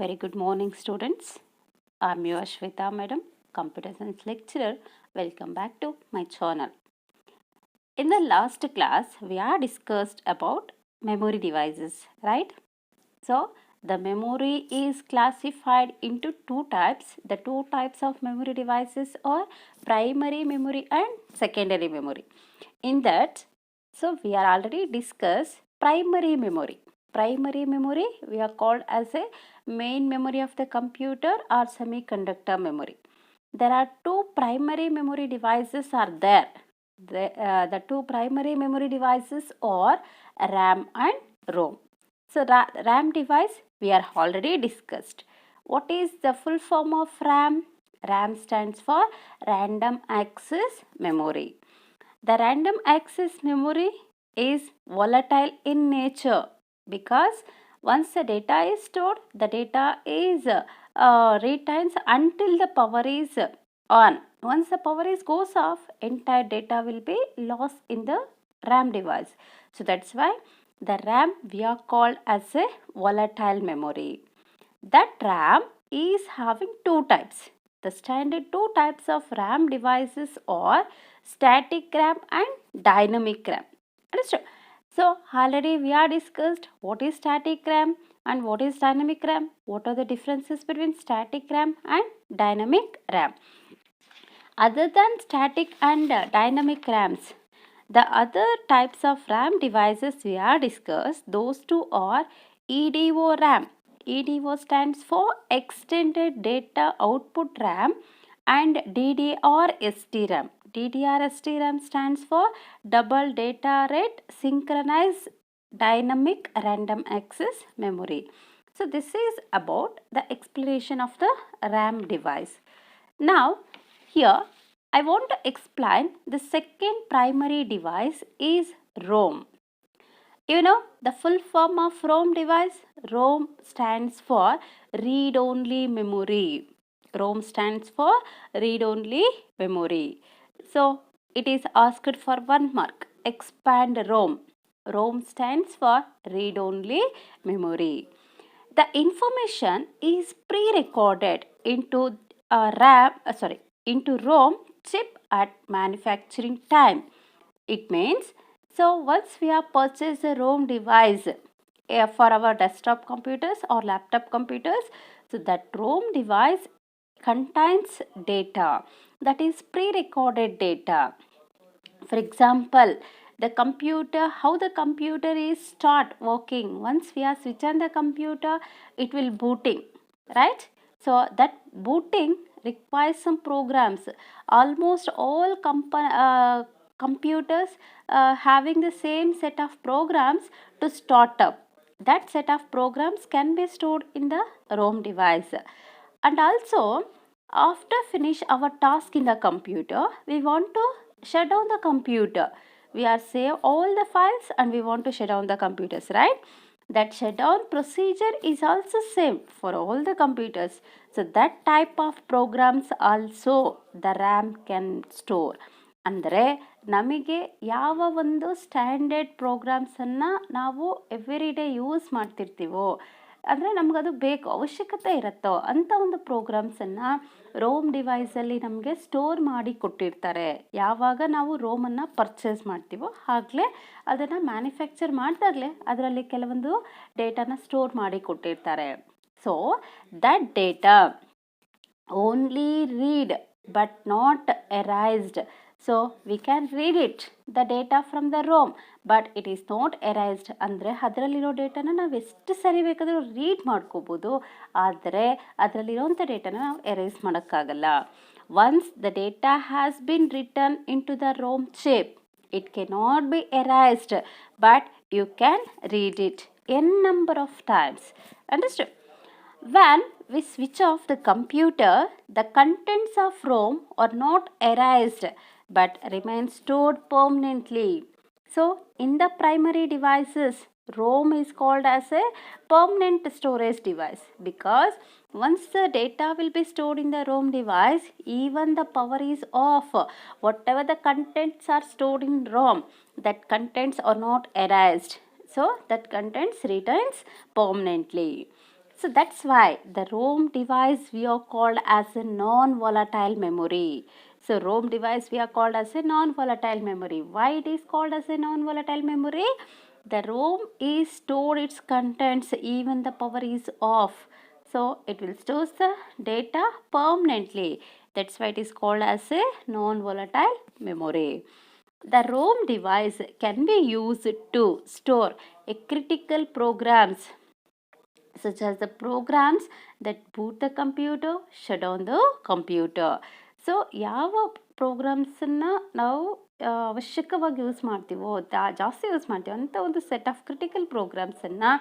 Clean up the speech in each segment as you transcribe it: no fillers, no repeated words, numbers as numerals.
Very good morning, students. I'm your Shweta Madam, Computer Science lecturer. Welcome back to my channel. In the last class, we are discussed about memory devices, right? So, the memory is classified into two types. The two types of memory devices are primary memory and secondary memory. In that, so we are already discussed primary memory. Primary memory we are called as a main memory of the computer or semiconductor memory. There are two primary memory devices are there. The two primary memory devices are RAM and ROM. So RAM device we are already discussed. What is the full form of RAM? RAM stands for random access memory. The random access memory is volatile in nature because once the data is stored, the data is retains until the power is on. Once the power is goes off, entire data will be lost in the RAM device. So that's why the RAM we are called as a volatile memory. That RAM is having two types. The standard two types of RAM devices are static RAM and dynamic RAM. Understood? So already we are discussed what is static RAM and what is dynamic RAM. What are the differences between static RAM and dynamic RAM? Other than static and dynamic RAMs, the other types of RAM devices we are discussed, those two are EDO RAM. EDO stands for Extended Data Output RAM and DDR-ST RAM. DDR-ST RAM stands for Double Data Rate Synchronized Dynamic Random Access Memory. So this is about the explanation of the RAM device. Now here I want to explain the second primary device is ROM. You know the full form of ROM device? ROM stands for read only memory. ROM stands for read only memory. So it is asked for 1 mark. Expand ROM. ROM stands for read only memory. The information is pre-recorded into into ROM chip at manufacturing time. It means so once we have purchased a ROM device for our desktop computers or laptop computers, so that ROM device contains data that is pre-recorded data. For example, the computer, how the computer is start working. Once we are switch on the computer, it will booting, right? So that booting requires some programs. Almost all computers having the same set of programs to start up. That set of programs can be stored in the ROM device. And also, after finish our task in the computer, we want to shut down the computer. We are save all the files and we want to shut down the computers, right? That shutdown procedure is also same for all the computers. So that type of programs also the RAM can store. ಅಂದರೆ ನಮಗೆ ಯಾವ ಒಂದು standard ಪ್ರೋಗ್ರಾಮ್ಸನ್ನು ನಾವು every day use ಮಾಡ್ತಿರ್ತೀವೋ ಅಂದರೆ ನಮಗದು ಬೇಕು ಅವಶ್ಯಕತೆ ಇರುತ್ತೋ ಅಂಥ ಒಂದು ಪ್ರೋಗ್ರಾಮ್ಸನ್ನು ರೋಮ್ ಡಿವೈಸಲ್ಲಿ ನಮಗೆ ಸ್ಟೋರ್ ಮಾಡಿ ಕೊಟ್ಟಿರ್ತಾರೆ. ಯಾವಾಗ ನಾವು ರೋಮನ್ನು ಪರ್ಚೇಸ್ ಮಾಡ್ತೀವೋ ಆಗಲೇ ಅದನ್ನು ಮ್ಯಾನುಫ್ಯಾಕ್ಚರ್ ಮಾಡಿದಾಗಲೇ ಅದರಲ್ಲಿ ಕೆಲವೊಂದು ಡೇಟಾನ ಸ್ಟೋರ್ ಮಾಡಿ ಕೊಟ್ಟಿರ್ತಾರೆ. So that data only read but not erased. So we can read it, the data from the ROM, but it is not erased. ಅಂದರೆ ಅದರಲ್ಲಿರೋ ಡೇಟಾನ ನಾವು ಎಷ್ಟು ಸರಿ ಬೇಕಾದರೂ ರೀಡ್ ಮಾಡ್ಕೋಬೋದು, ಆದರೆ ಅದರಲ್ಲಿರೋಂಥ ಡೇಟಾನ ನಾವು ಎರೇಸ್ ಮಾಡೋಕ್ಕಾಗಲ್ಲ. Once the data has been written into the ROM chip, it cannot be erased, but you can read it n number of times. Understood? When we switch off the computer, the contents of ROM are not erased but remain stored permanently. So, in the primary devices, ROM is called as a permanent storage device because once the data will be stored in the ROM device, even the power is off, whatever the contents are stored in ROM, that contents are not erased. So, that contents retains permanently. So that's why the ROM device we are called as a non-volatile memory. So ROM device we are called as a non-volatile memory. Why it is called as a non-volatile memory? The ROM is stored its contents even the power is off. So it will store the data permanently. That's why it is called as a non-volatile memory. The ROM device can be used to store a critical programs such as the programs that boot the computer, shut down the computer. So ಯಾವ ಪ್ರೋಗ್ರಾಮ್ಸನ್ನು ನಾವು ಅವಶ್ಯಕವಾಗಿ use ಮಾಡ್ತೀವೋ ಜಾಸ್ತಿ use ಮಾಡ್ತೀವೋ ಅಂಥ ಒಂದು set of critical ಪ್ರೋಗ್ರಾಮ್ಸನ್ನು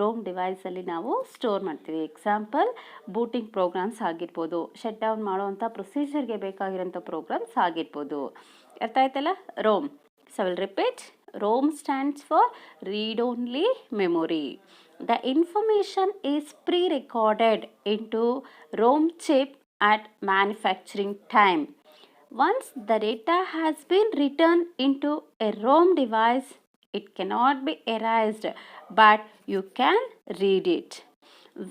ROM ಡಿವೈಸಲ್ಲಿ ನಾವು ಸ್ಟೋರ್ ಮಾಡ್ತೀವಿ. ಎಕ್ಸಾಂಪಲ್ ಬೂಟಿಂಗ್ ಪ್ರೋಗ್ರಾಮ್ಸ್ ಆಗಿರ್ಬೋದು, ಶಟ್ ಡೌನ್ ಮಾಡೋವಂಥ ಪ್ರೊಸೀಜರ್ಗೆ ಬೇಕಾಗಿರೋಂಥ ಪ್ರೋಗ್ರಾಮ್ಸ್ ಆಗಿರ್ಬೋದು. ಅರ್ಥ ಆಯ್ತಲ್ಲ? ROM. So will repeat. ROM stands for read only memory. The information is pre-recorded into ROM chip at manufacturing time. Once the data has been written into a ROM device, it cannot be erased, but you can read it.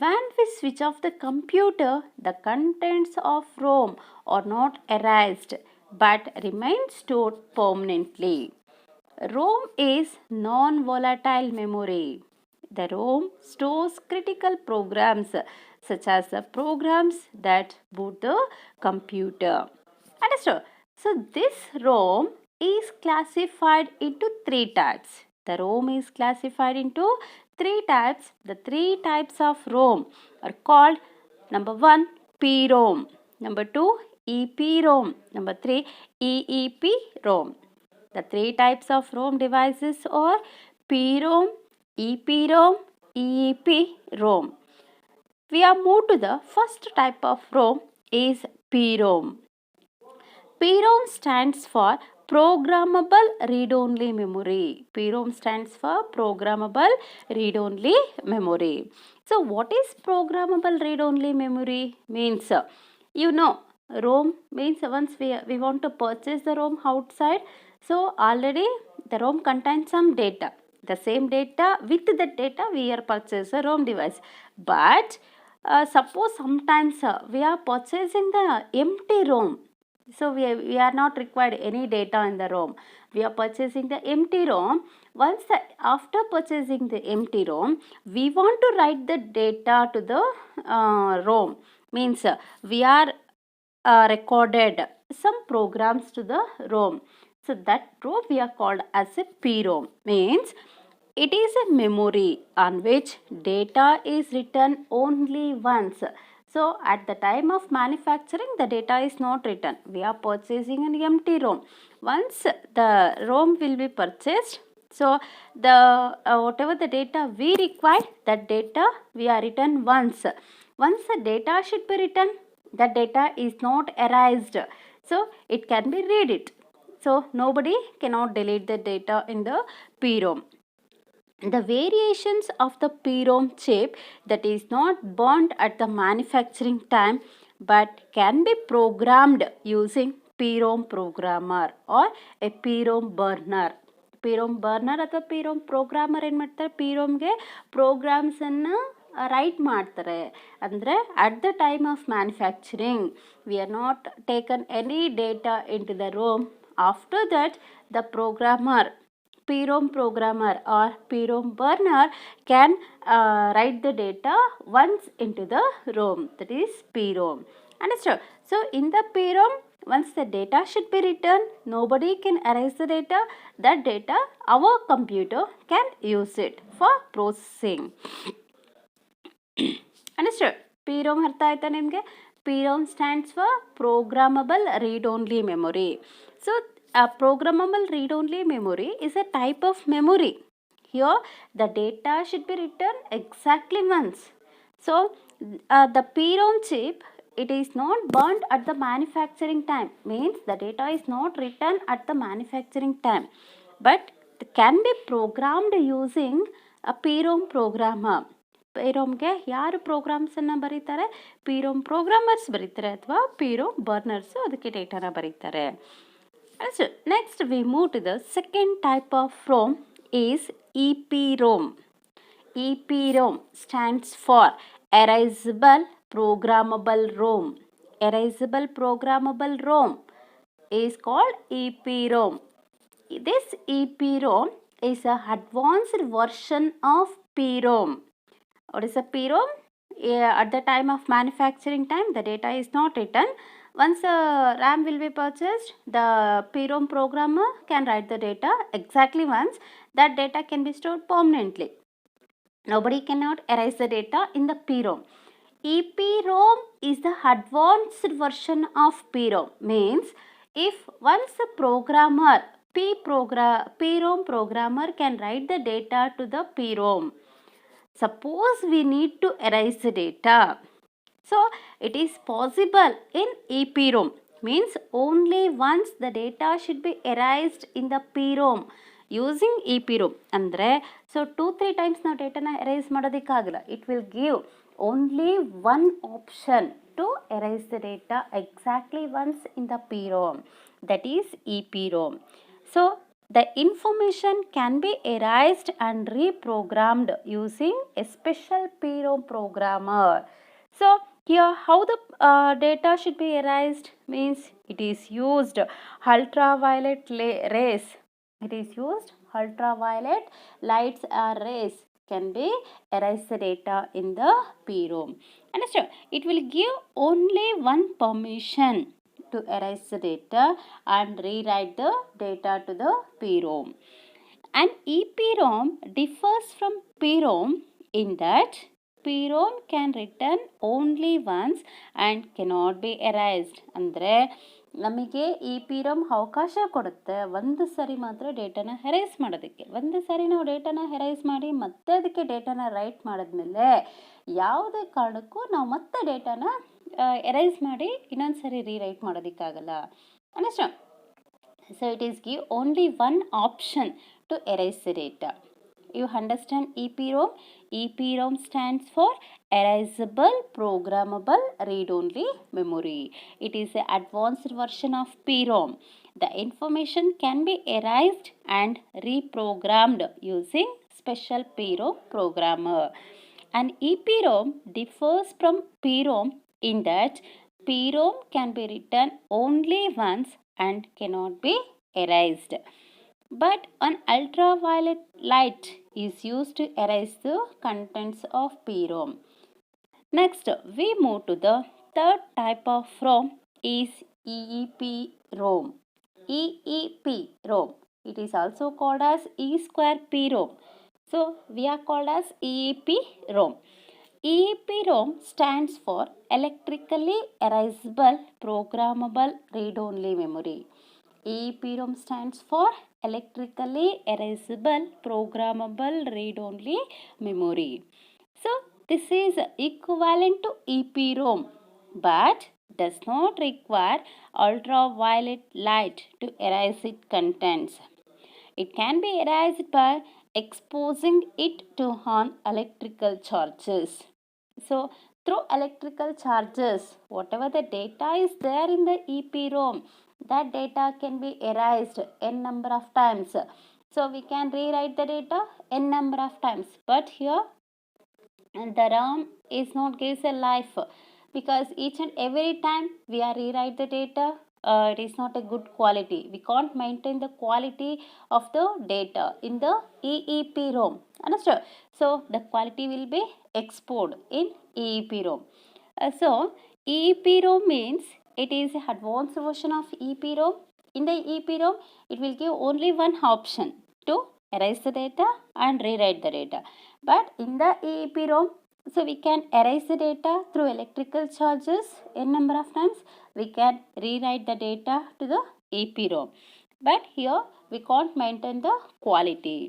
When we switch off the computer, the contents of ROM are not erased, but remain stored permanently. ROM is non-volatile memory. The ROM stores critical programs such as the programs that boot the computer. Understood? So this ROM is classified into 3 types. The ROM is classified into 3 types. The 3 types of ROM are called number 1 PROM, number 2 EPROM, number 3 EEPROM. The 3 types of ROM devices are PROM, EPROM, EEPROM. We are moved to the first type of ROM is PROM. PROM stands for Programmable Read-Only Memory. PROM stands for Programmable Read-Only Memory. So what is Programmable Read-Only Memory? Means, you know, ROM means once we want to purchase the ROM outside, so already the ROM contains some data. The same data, with the data we are purchase a ROM device. But suppose sometimes we are purchasing the empty ROM. So we are not required any data in the ROM. We are purchasing the empty ROM. Once after purchasing the empty ROM, we want to write the data to the ROM. Means we are recorded some programs to the ROM. So that ROM we are called as a PROM. Means it is a memory on which data is written only once. So at the time of manufacturing, the data is not written. We are purchasing an empty ROM. Once the ROM will be purchased, so the whatever the data we require, that data we are written once. Once the data should be written, that data is not erased. So it can be read it. So nobody cannot delete the data in the PROM. The variations of the PROM chip that is not burnt at the manufacturing time but can be programmed using PROM programmer or a PROM burner. PROM burner ಅಥವಾ PROM programmer ಏನು ಮಾಡ್ತಾರೆ, PROMಗೆ ಪ್ರೋಗ್ರಾಮ್ಸನ್ನು write ಮಾಡ್ತಾರೆ. ಅಂದರೆ at the time of manufacturing we are not taken any data into the ROM. After that the programmer, PROM programmer or PROM burner can write the data once into the ROM, that is PROM. Understood? So in the PROM, once the data should be written, nobody can erase the data. That data our computer can use it for processing. Understood? PROM ಅರ್ಥ ಆಯ್ತಾ ನಿಮಗೆ? PROM stands for Programmable Read-Only Memory. So a programmable read-only memory is a type of memory. Here the data should be written exactly once. So the PROM chip, it is not burnt at the manufacturing time. Means the data is not written at the manufacturing time, but it can be programmed using a PROM programmer. PROMಗೆ ಯಾರು ಪ್ರೋಗ್ರಾಮ್ಸನ್ನು ಬರೀತಾರೆ? PROM programmers ಬರೀತಾರೆ ಅಥವಾ PROM ಬರ್ನರ್ಸು ಅದಕ್ಕೆ ಡೇಟಾನ ಬರೀತಾರೆ. So next we move to the second type of ROM is EPROM. EPROM stands for erasable programmable ROM. Erasable programmable ROM is called EPROM. This EPROM is an advanced version of PROM. What is a PROM? At the time of manufacturing time, the data is not written. Once RAM will be purchased, the PROM programmer can write the data exactly once. That data can be stored permanently. Nobody cannot erase the data in the PROM. EPROM is the advanced version of PROM. Means if once a programmer, PROM programmer can write the data to the PROM. Suppose we need to erase the data. So it is possible in EPROM. Means only once the data should be erased in the PROM using EPROM. Andre, so 2-3 times ನಾವು ಡೇಟಾನ erase ಮಾಡೋದಕ್ಕಾಗಲ್ಲ. It will give only one option to erase the data exactly once in the PROM. That is EPROM. So the information can be erased and reprogrammed using a special PROM programmer. So here how the data should be erased means it is used ultraviolet rays. It is used ultraviolet lights or rays can be erase the data in the PROM. Understand? It will give only one permission to erase the data and rewrite the data to the PROM. And EPROM differs from PROM in that PROM can return only once and cannot be erased. ಅಂದರೆ ನಮಗೆ ಈ PROM ಅವಕಾಶ ಕೊಡುತ್ತೆ ಒಂದು ಸರಿ ಮಾತ್ರ ಡೇಟಾನ ಹೆರೈಸ್ ಮಾಡೋದಕ್ಕೆ. ಒಂದು ಸರಿ ನಾವು ಡೇಟಾನ ಹೆರೈಸ್ ಮಾಡಿ ಮತ್ತೆ ಅದಕ್ಕೆ ಡೇಟಾನ ರೈಟ್ ಮಾಡಿದ್ಮೇಲೆ ಯಾವುದೇ ಕಾರಣಕ್ಕೂ ನಾವು ಮತ್ತೆ ಡೇಟಾನ ಎರೈಸ್ ಮಾಡಿ ಇನ್ನೊಂದು ಸರಿ ರೀರೈಟ್ ಮಾಡೋದಕ್ಕಾಗಲ್ಲ. Understand? So it is give only one option to erase the data. You understand EPROM? EPROM stands for Erasable Programmable Read-Only Memory. It is an advanced version of PROM. The information can be erased and reprogrammed using special PROM programmer. And EPROM differs from PROM in that PROM can be written only once and cannot be erased. But an ultraviolet light is used to erase the contents of PROM. Next, we move to the third type of ROM is EEPROM. EEPROM. It is also called as E-square PROM. So, we are called as EEPROM. EEPROM stands for Electrically Erasable Programmable Read-Only Memory. EEPROM stands for Electrically Erasable Programmable Read-Only Memory. So, this is equivalent to EPROM but does not require ultraviolet light to erase its contents. It can be erased by exposing it to electrical charges. So, through electrical charges, whatever the data is there in the EPROM, that data can be erased n number of times. So, we can rewrite the data n number of times. But here, the RAM is not gives a life because each and every time we are rewrite the data, it is not a good quality. We can't maintain the quality of the data in the EEPROM. Understood? So, the quality will be exported in EEPROM. So, EEPROM means it is an advanced version of EPROM. In the EPROM, it will give only one option to erase the data and rewrite the data. But in the EEPROM, so we can erase the data through electrical charges n number of times. We can rewrite the data to the EPROM. But here we can't maintain the quality.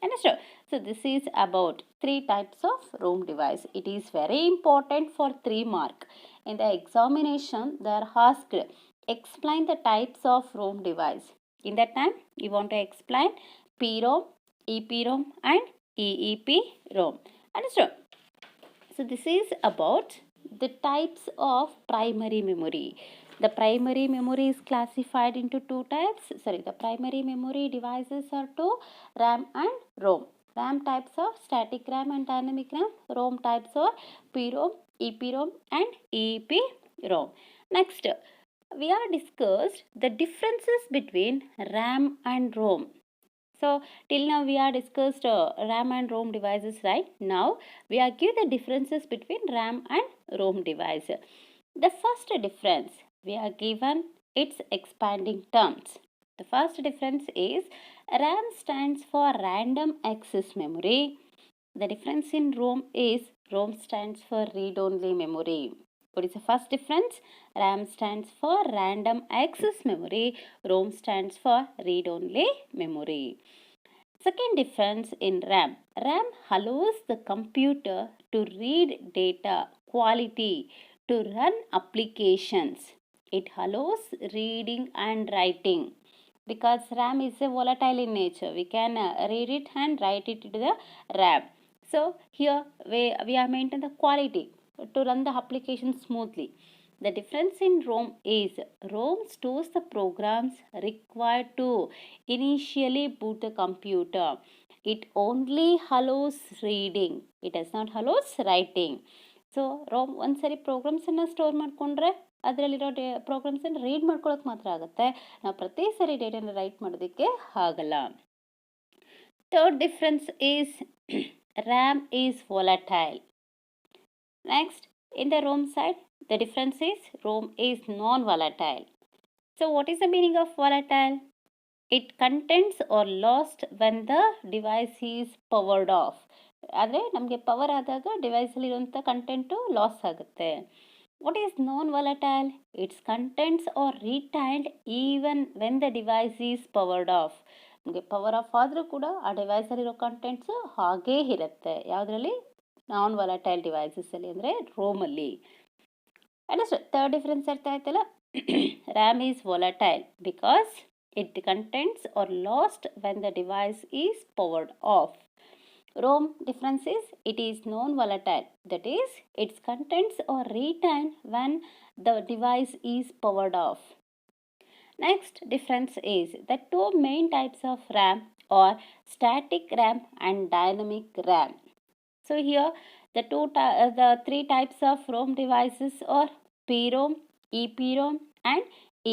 Understood? So this is about 3 types of ROM device. It is very important for 3 mark. In the examination, they are asked, explain the types of ROM device. In that time, you want to explain PROM, EPROM and EEPROM. Understood? So this is about the types of primary memory. The primary memory is classified into 2 types. The primary memory devices are 2, RAM and ROM. RAM types of static RAM and dynamic RAM. ROM types are PROM, EPROM and EEPROM. Next, we are discussed the differences between RAM and ROM. So till now we are discussed RAM and ROM devices, right? Now we are give the differences between RAM and ROM device. The first difference we are given its expanding terms. The first difference is RAM stands for random access memory. The difference in ROM is ROM stands for read-only memory. What is the first difference? RAM stands for random access memory. ROM stands for read-only memory. Second difference in RAM. RAM allows the computer to read data quality to run applications. It allows reading and writing because RAM is a volatile in nature. We can read it and write it to the RAM. So here we are maintain the quality to run the application smoothly. The difference in ROM is ROM stores the programs required to initially boot the computer. It only allows reading. It does not allows writing. So ROM ಒಂದ್ಸರಿ ಪ್ರೋಗ್ರಾಮ್ಸನ್ನು store ಮಾಡಿಕೊಂಡ್ರೆ ಅದರಲ್ಲಿರೋ ಪ್ರೋಗ್ರಾಮ್ಸನ್ನು read ಮಾಡ್ಕೊಳ್ಳೋಕೆ ಮಾತ್ರ ಆಗುತ್ತೆ. ನಾವು ಪ್ರತಿ ಸರಿ ಡೇಟಾನ ರೈಟ್ ಮಾಡೋದಕ್ಕೆ ಆಗಲ್ಲ. Third difference is RAM is volatile. Next, in the ROM side, the difference is ROM is non-volatile. So what is the meaning of volatile? It contents are lost when the device is powered off. ಆದರೆ ನಮಗೆ power ಆದಾಗ ಡಿವೈಸಲ್ಲಿರುವಂಥ content loss ಆಗುತ್ತೆ. What is non volatile? Its contents are retained even when the device is powered off. ನಮಗೆ power off ಆದರೂ ಕೂಡ ಆ ಡಿವೈಸಲ್ಲಿರೋ contents ಹಾಗೇ ಇರುತ್ತೆ. ಯಾವುದರಲ್ಲಿ? ನಾನ್ ವಾಲಟೈಲ್ ಡಿವೈಸಸ್ಸಲ್ಲಿ, ಅಂದರೆ ರೋಮಲ್ಲಿ. ಅಂಡರ್ಸ್ಟ್ಯಾಂಡ್? ಥರ್ಡ್ ಡಿಫ್ರೆನ್ಸ್ ಅರ್ಥ ಆಯ್ತಲ್ಲ. RAM is volatile because its contents are lost when the device is powered off. ROM difference is it is non-volatile. That is, its contents are retained when the device is powered off. Next difference is the two main types of RAM are static RAM and dynamic RAM. So here the three types of ROM devices are PROM, EPROM and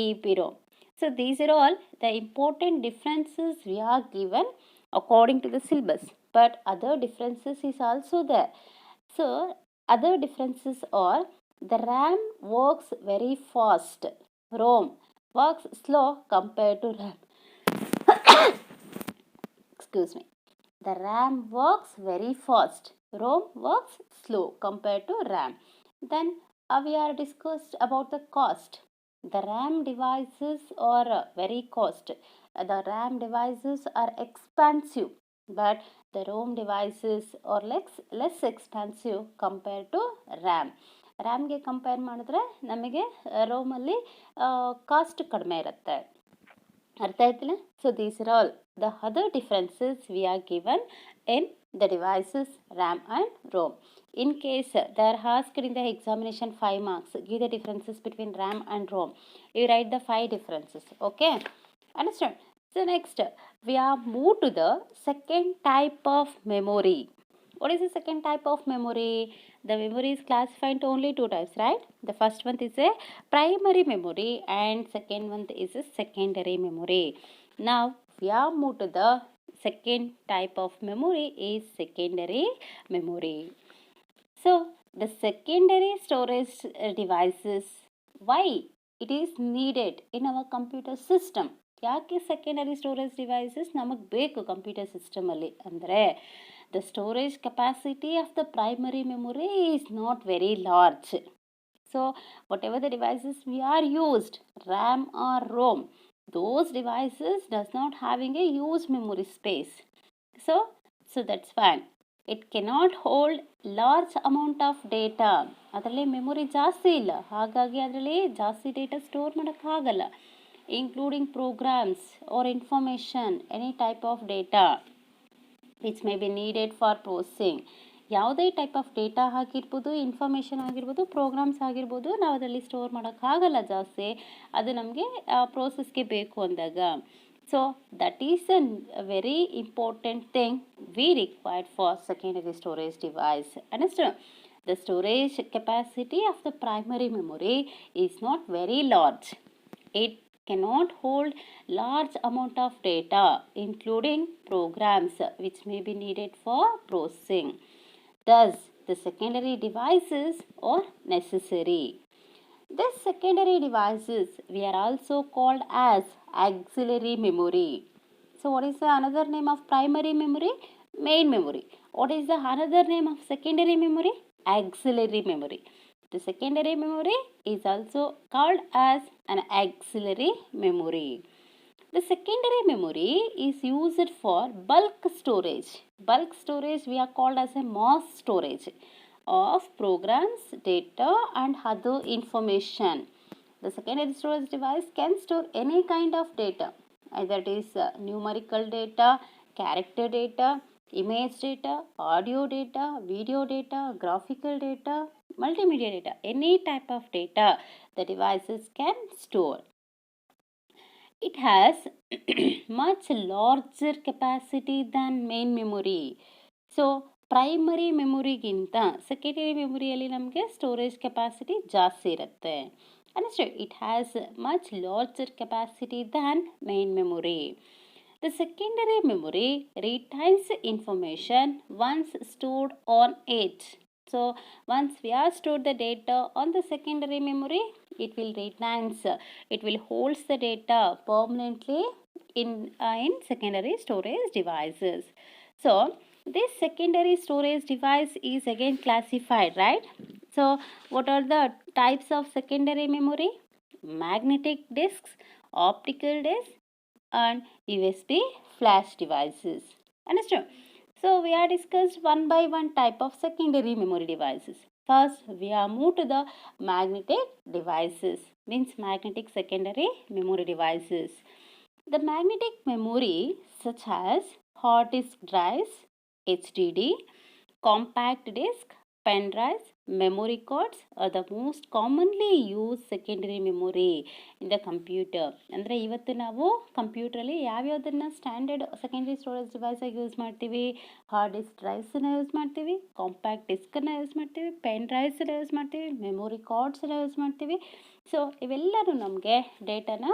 EEPROM. So these are all the important differences we are given according to the syllabus. But other differences is also there. So other differences are the RAM works very fast. ROM works slow compared to RAM. Excuse me. The RAM works very fast. ROM works slow compared to RAM. Then we are discussed about the cost. The RAM devices are very cost. The RAM devices are expensive, but the ROM devices are less expensive compared to RAM. ರ್ಯಾಮ್ಗೆ compare ಮಾಡಿದ್ರೆ ನಮಗೆ ರೋಮಲ್ಲಿ cost ಕಡಿಮೆ ಇರುತ್ತೆ. ಅರ್ಥ ಆಯ್ತಿಲ್ಲ? So these are all the other differences we are given in the devices RAM and ROM. In case they are asked in the examination 5 marks, give the differences between RAM and ROM. You write the 5 differences. Okay? Understand? So next, we are moved to the second type of memory. What is the second type of memory? The memory is classified into only two types, right? The first one is a primary memory and second one is a secondary memory. Now we are moved to the second type of memory is secondary memory. So the secondary storage devices, why it is needed in our computer system? ಯಾಕೆ secondary storage devices ನಮಗೆ ಬೇಕು computer ಸಿಸ್ಟಮಲ್ಲಿ ಅಂದರೆ the storage capacity of the primary memory is not very large. So whatever the devices we are used, RAM or ROM, those devices does not having a huge memory space. So that's fine. It cannot hold large amount of data. ಅದರಲ್ಲಿ memory ಜಾಸ್ತಿ ಇಲ್ಲ, ಹಾಗಾಗಿ ಅದರಲ್ಲಿ ಜಾಸ್ತಿ data store ಮಾಡೋಕ್ಕಾಗಲ್ಲ, including programs or information, any type of data which may be needed for processing. ಯಾವುದೇ type of data ಆಗಿರ್ಬೋದು, information ಆಗಿರ್ಬೋದು, ಪ್ರೋಗ್ರಾಮ್ಸ್ ಆಗಿರ್ಬೋದು, ನಾವು ಅದರಲ್ಲಿ ಸ್ಟೋರ್ ಮಾಡೋಕ್ಕಾಗಲ್ಲ ಜಾಸ್ತಿ. ಅದು ನಮಗೆ ಪ್ರೋಸೆಸ್ಗೆ ಬೇಕು ಅಂದಾಗ. So that is a very important thing we required for secondary storage device. Understand? The storage capacity of the primary memory is not very large. It cannot hold large amount of data, including programs which may be needed for processing. Thus, the secondary devices are necessary. These secondary devices we are also called as auxiliary memory. So what is the another name of primary memory? Main memory. What is the another name of secondary memory? Auxiliary memory. The secondary memory is also called as an auxiliary memory. The secondary memory is used for bulk storage. Bulk storage we are called as a mass storage of programs, data and other information. The secondary storage device can store any kind of data, either it is numerical data, character data, image data, audio data, video data, graphical data, multimedia data, any type of data the devices can store. It has much larger capacity than main memory. So primary ಮೆಮೊರಿಗಿಂತ secondary ಮೆಮೊರಿಯಲ್ಲಿ ನಮಗೆ storage capacity ಜಾಸ್ತಿ ಇರುತ್ತೆ. Understand? It has much larger capacity than main memory. The secondary memory retains information once stored on it. So once we have stored the data on the secondary memory, it will holds the data permanently in secondary storage devices. So this secondary storage device is again classified, right? So what are the types of secondary memory? Magnetic disks, optical disks and USB flash devices. Understood? So we are discussed one by one type of secondary memory devices. First we are moved to the magnetic devices, means magnetic secondary memory devices. The magnetic memory such as hard disk drives, HDD, compact disk, pen drives, memory cards are the most commonly used secondary memory in the computer. ಅಂದರೆ ಇವತ್ತು ನಾವು ಕಂಪ್ಯೂಟ್ರಲ್ಲಿ ಯಾವ್ಯಾವುದನ್ನು standard secondary storage device ಆಗಿ use ಮಾಡ್ತೀವಿ? Hard disk ಡ್ರೈವ್ಸನ್ನು use ಮಾಡ್ತೀವಿ, compact ಡಿಸ್ಕನ್ನು use ಮಾಡ್ತೀವಿ, pen ಡ್ರೈವ್ಸನ್ನು use ಮಾಡ್ತೀವಿ, memory ಕಾರ್ಡ್ಸನ್ನು use ಮಾಡ್ತೀವಿ. So ಇವೆಲ್ಲರೂ ನಮಗೆ ಡೇಟಾನ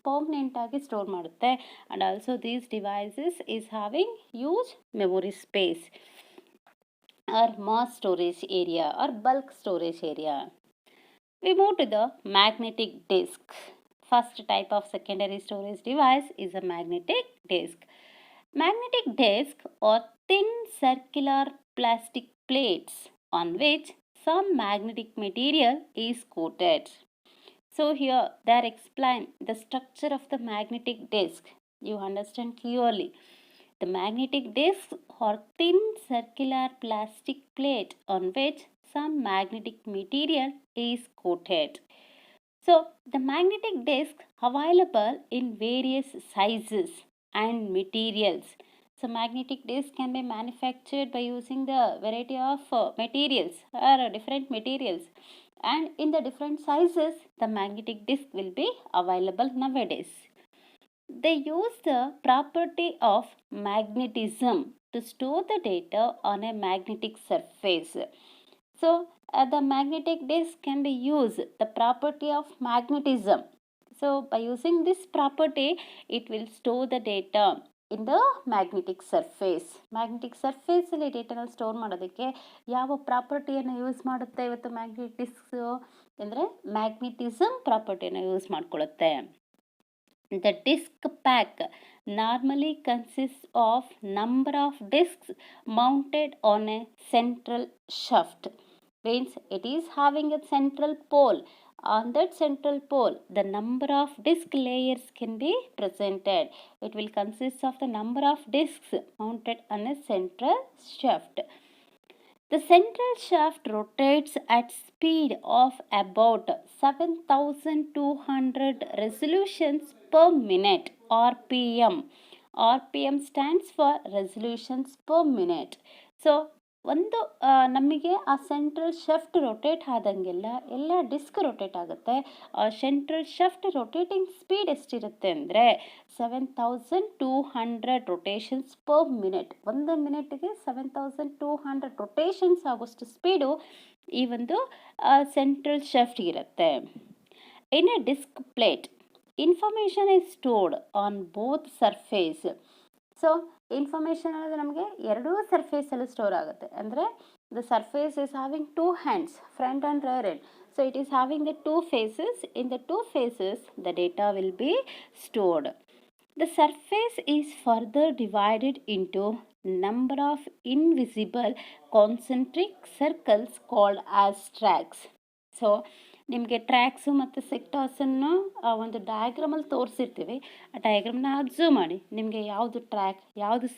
permanent ಆಗಿ ಸ್ಟೋರ್ ಮಾಡುತ್ತೆ. and also these devices is having huge memory space or mass storage area or bulk storage area. We move to the magnetic disk. First type of secondary storage device is a magnetic disk. Magnetic disks are thin circular plastic plates on which some magnetic material is coated. So here they are explain the structure of the magnetic disk. You understand clearly. The magnetic disks are thin circular plastic plate on which some magnetic material is coated. So the magnetic disk available in various sizes and materials. So magnetic disk can be manufactured by using the variety of materials or different materials, and in the different sizes the magnetic disk will be available nowadays. They use the property of magnetism to store the data on a magnetic surface. So the magnetic disk can be used the property of magnetism. So by using this property it will store the data in the magnetic surface. Magnetic surface ಅಲ್ಲಿ ಡೇಟಾನ store ಮಾಡೋದಕ್ಕೆ ಯಾವ ಪ್ರಾಪರ್ಟಿಯನ್ನು use ಮಾಡುತ್ತೆ ಇವತ್ತು magnetic disk ಅಂದರೆ magnetism ಪ್ರಾಪರ್ಟಿಯನ್ನು use ಮಾಡ್ಕೊಳ್ಳುತ್ತೆ. The disk pack normally consists of number of disks mounted on a central shaft. Means it is having a central pole. On that central pole, the number of disk layers can be presented. It will consist of the number of disks mounted on a central shaft. The central shaft rotates at speed of about 7,200 revolutions per minute, RPM. RPM stands for revolutions per minute. So ಒಂದು ನಮಗೆ ಆ central ಶಫ್ಟ್ rotate ಆದಂಗೆಲ್ಲ ಎಲ್ಲ disc rotate ಆಗುತ್ತೆ. Central ಶಫ್ಟ್ rotating speed ಎಷ್ಟಿರುತ್ತೆ ಅಂದರೆ 7200 rotations per minute. ಒಂದು ಮಿನಿಟ್ಗೆ 7200 rotations ಆಗೋಷ್ಟು speed ಈ ಒಂದು ಸೆಂಟ್ರಲ್ ಶಫ್ಟ್ಗಿರುತ್ತೆ. In a disk plate information is stored on both surface. So information ಅನ್ನೋದು ನಮಗೆ ಎರಡೂ ಸರ್ಫೇಸಲ್ಲೂ ಸ್ಟೋರ್ ಆಗುತ್ತೆ. ಅಂದರೆ the surface is having two hands, front and rear end. So it is having the two faces. In the two faces the data will be stored. The surface is further divided into number of invisible concentric circles called as tracks. So ನಿಮಗೆ tracks ಮತ್ತು ಸೆಕ್ಟಾರ್ಸನ್ನು ಒಂದು ಡಯಾಗ್ರಾಮಲ್ಲಿ ತೋರಿಸಿರ್ತೀವಿ. ಆ ಡಯಾಗ್ರಾಮ್ನ observe ಮಾಡಿ ನಿಮಗೆ ಯಾವುದು track ಯಾವುದು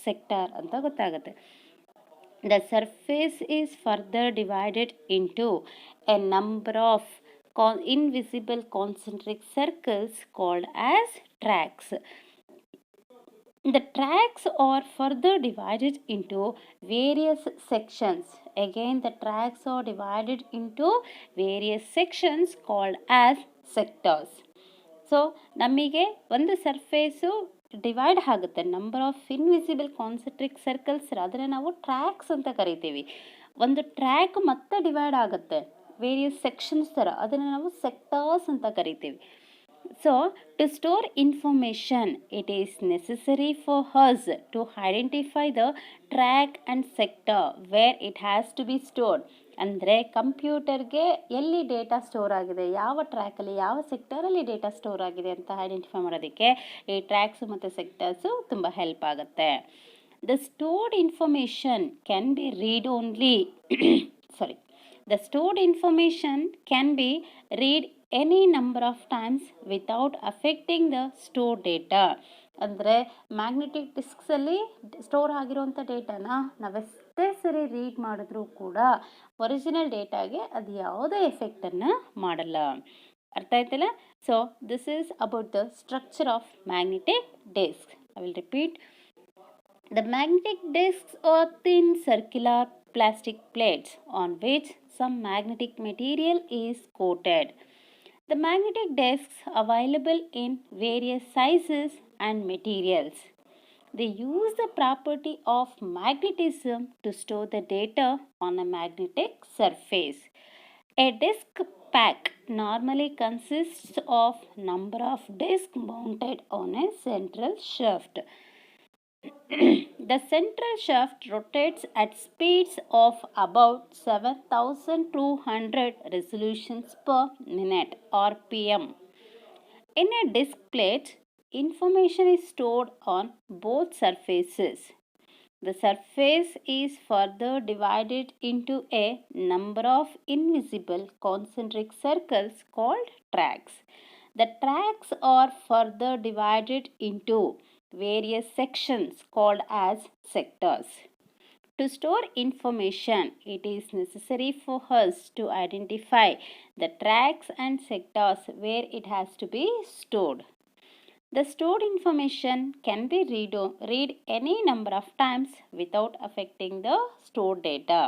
sector ಅಂತ ಗೊತ್ತಾಗುತ್ತೆ. The surface is further divided into a number of invisible concentric circles called as tracks. The tracks are further divided into various sections. Again, the tracks are divided into various sections called as sectors. So ನಮಗೆ ಒಂದು surface divide ಆಗುತ್ತೆ. Number of invisible concentric circles, ಅದನ್ನು ನಾವು tax ಅಂತ ಕರಿತೀವಿ. ಒಂದು track ಮತ್ತೆ divide ಆಗುತ್ತೆ ವೇರಿಯಸ್ ಸೆಕ್ಷನ್ಸ್ ಥರ, ಅದನ್ನು ನಾವು ಸೆಕ್ಟರ್ಸ್ ಅಂತ ಕರಿತೀವಿ. So, to store information, it is necessary for us to identify the track and sector where it has to be stored. ಅಂದರೆ ಕಂಪ್ಯೂಟರ್ಗೆ ಎಲ್ಲಿ ಡೇಟಾ ಸ್ಟೋರ್ ಆಗಿದೆ, ಯಾವ ಟ್ರ್ಯಾಕಲ್ಲಿ ಯಾವ ಸೆಕ್ಟರಲ್ಲಿ ಡೇಟಾ ಸ್ಟೋರ್ ಆಗಿದೆ ಅಂತ ಐಡೆಂಟಿಫೈ ಮಾಡೋದಕ್ಕೆ ಈ ಟ್ರ್ಯಾಕ್ಸು ಮತ್ತು ಸೆಕ್ಟರ್ಸು ತುಂಬ ಹೆಲ್ಪ್ ಆಗುತ್ತೆ. The stored information can be read only sorry The stored information can be read any number of times without affecting the stored data. ಅಂದರೆ ಮ್ಯಾಗ್ನೆಟಿಕ್ ಡಿಸ್ಕ್ಸಲ್ಲಿ ಸ್ಟೋರ್ ಆಗಿರುವಂಥ ಡೇಟಾನ ನಾವೆಷ್ಟೇ ಸರಿ ರೀಡ್ ಮಾಡಿದ್ರೂ ಕೂಡ ಒರಿಜಿನಲ್ ಡೇಟಾಗೆ ಅದು ಯಾವುದೇ ಎಫೆಕ್ಟನ್ನು ಮಾಡಲ್ಲ. ಅರ್ಥ ಆಯ್ತಲ್ಲ? So this is about the structure of magnetic disc. I will repeat. The magnetic disks are thin circular plastic plates on which some magnetic material is coated. The magnetic disks available in various sizes and materials. They use the property of magnetism to store the data on a magnetic surface. A disk pack normally consists of number of disks mounted on a central shaft. The central shaft rotates at speeds of about 7200 revolutions per minute (rpm). In a disk plate, information is stored on both surfaces. The surface is further divided into a number of invisible concentric circles called tracks. The tracks are further divided into various sections called as sectors. To store information, it is necessary for us to identify the tracks and sectors where it has to be stored. The stored information can be read any number of times without affecting the stored data.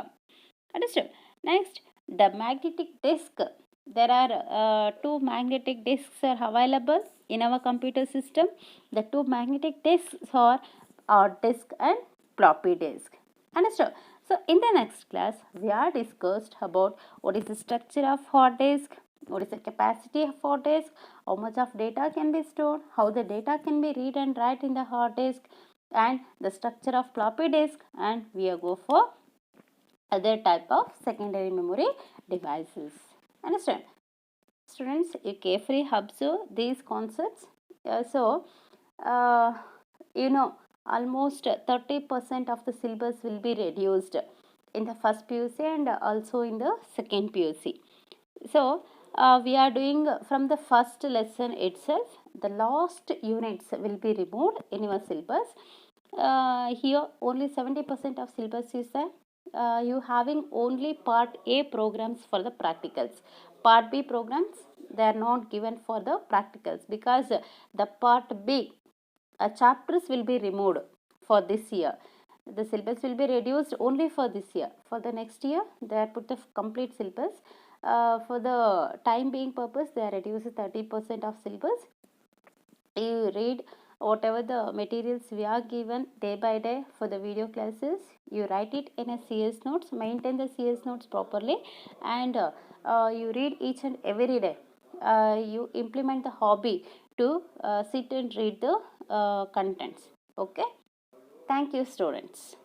Understood? Next, the magnetic disk. There are two magnetic disks are available in our computer system. The two magnetic disks are hard disk and floppy disk. Understood? So in the next class we are discussed about what is the structure of hard disk, what is the capacity of hard disk, how much of data can be stored, how the data can be read and write in the hard disk, and the structure of floppy disk, and we will go for other type of secondary memory devices. Understand? Students, you carefully observe these concepts. Almost 30% of the syllabus will be reduced in the first PUC and also in the second PUC. So we are doing from the first lesson itself. The last units will be removed in your syllabus. Here only 70% of syllabus is there. You having only part A programs for the practicals. Part B programs, they are not given for the practicals because the part B chapters will be removed for this year. The syllabus will be reduced only for this year. For the next year, they are put the complete syllabus. For the time being purpose, they are reduced 30% of syllabus. You read whatever the materials we are given day by day for the video classes. You write it in a CS notes, maintain the CS notes properly, and you read each and every day. You implement the hobby to sit and read the contents. Okay. Thank you, students.